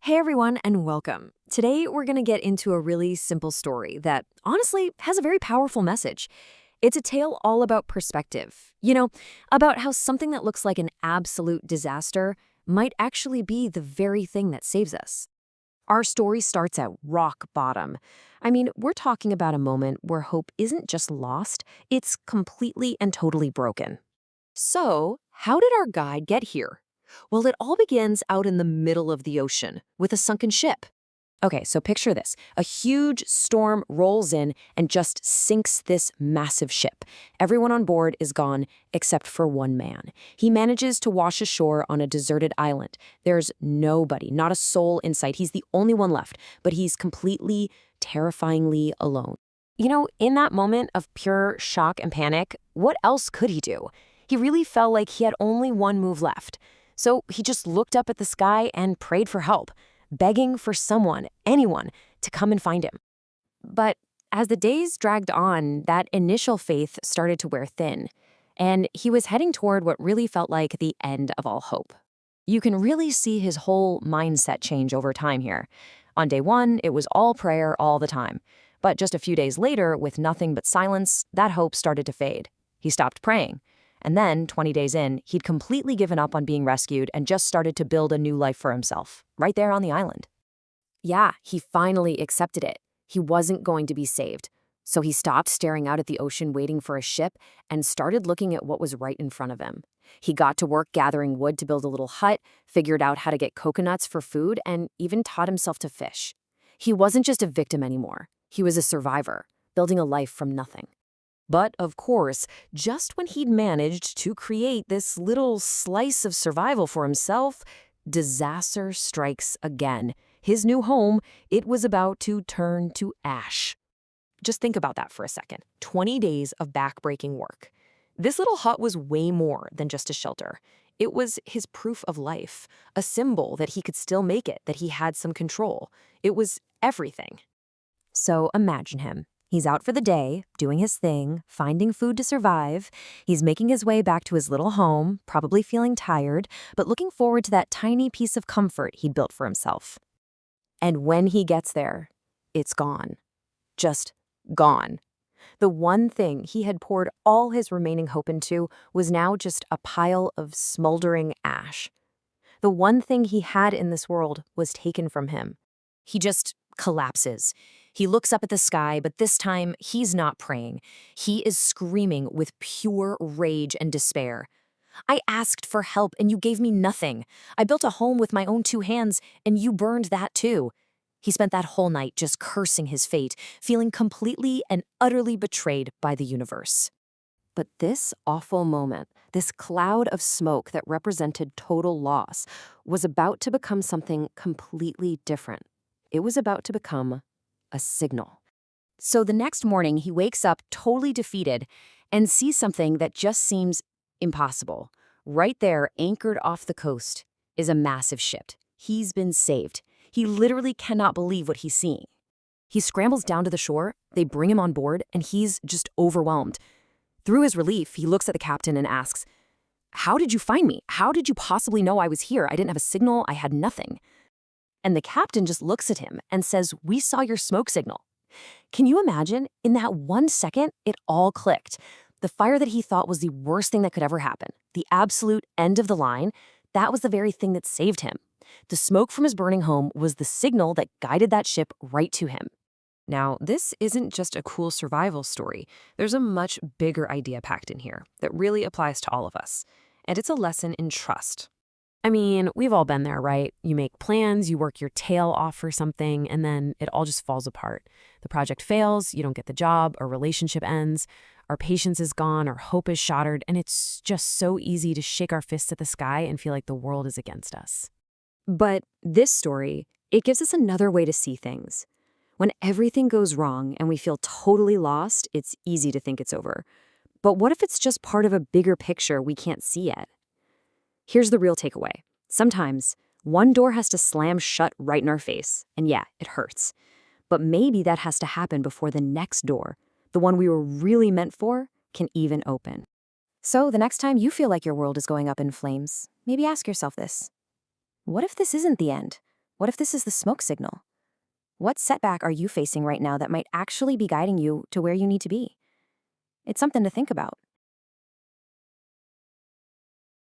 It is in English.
Hey everyone, and welcome. Today we're going to get into a really simple story that honestly has a very powerful message. It's a tale all about perspective. About how something that looks like an absolute disaster might actually be the very thing that saves us. Our story starts at rock bottom. We're talking about a moment where hope isn't just lost, it's completely and totally broken. So, how did our guide get here? Well, it all begins out in the middle of the ocean with a sunken ship. Okay, so picture this. A huge storm rolls in and just sinks this massive ship. Everyone on board is gone except for one man. He manages to wash ashore on a deserted island. There's nobody, not a soul in sight. He's the only one left, but he's completely, terrifyingly alone. In that moment of pure shock and panic, what else could he do? He really felt like he had only one move left. So he just looked up at the sky and prayed for help, begging for someone, anyone, to come and find him. But as the days dragged on, that initial faith started to wear thin, and he was heading toward what really felt like the end of all hope. You can really see his whole mindset change over time here. On day one, it was all prayer all the time. But just a few days later, with nothing but silence, that hope started to fade. He stopped praying. And then, 20 days in, he'd completely given up on being rescued and just started to build a new life for himself, right there on the island. Yeah, he finally accepted it. He wasn't going to be saved. So he stopped staring out at the ocean waiting for a ship and started looking at what was right in front of him. He got to work gathering wood to build a little hut, figured out how to get coconuts for food, and even taught himself to fish. He wasn't just a victim anymore. He was a survivor, building a life from nothing. But, of course, just when he'd managed to create this little slice of survival for himself, disaster strikes again. His new home, it was about to turn to ash. Just think about that for a second. 20 days of backbreaking work. This little hut was way more than just a shelter. It was his proof of life, a symbol that he could still make it, that he had some control. It was everything. So imagine him. He's out for the day, doing his thing, finding food to survive. He's making his way back to his little home, probably feeling tired, but looking forward to that tiny piece of comfort he'd built for himself. And when he gets there, it's gone. Just gone. The one thing he had poured all his remaining hope into was now just a pile of smoldering ash. The one thing he had in this world was taken from him. He just collapses. He looks up at the sky, but this time he's not praying. He is screaming with pure rage and despair. I asked for help and you gave me nothing. I built a home with my own two hands and you burned that too. He spent that whole night just cursing his fate, feeling completely and utterly betrayed by the universe. But this awful moment, this cloud of smoke that represented total loss, was about to become something completely different. It was about to become a signal. So the next morning, he wakes up totally defeated and sees something that just seems impossible. Right there, anchored off the coast, is a massive ship. He's been saved. He literally cannot believe what he's seeing. He scrambles down to the shore, they bring him on board, and he's just overwhelmed. Through his relief, he looks at the captain and asks, "How did you find me? How did you possibly know I was here? I didn't have a signal, I had nothing." And the captain just looks at him and says, "We saw your smoke signal." Can you imagine? In that 1 second, it all clicked. The fire that he thought was the worst thing that could ever happen, the absolute end of the line, that was the very thing that saved him. The smoke from his burning home was the signal that guided that ship right to him. Now, this isn't just a cool survival story. There's a much bigger idea packed in here that really applies to all of us. And it's a lesson in trust. We've all been there, right? You make plans, you work your tail off for something, and then it all just falls apart. The project fails, you don't get the job, our relationship ends, our patience is gone, our hope is shattered, and it's just so easy to shake our fists at the sky and feel like the world is against us. But this story, it gives us another way to see things. When everything goes wrong and we feel totally lost, it's easy to think it's over. But what if it's just part of a bigger picture we can't see yet? Here's the real takeaway. Sometimes, one door has to slam shut right in our face, and yeah, it hurts. But maybe that has to happen before the next door, the one we were really meant for, can even open. So the next time you feel like your world is going up in flames, maybe ask yourself this. What if this isn't the end? What if this is the smoke signal? What setback are you facing right now that might actually be guiding you to where you need to be? It's something to think about.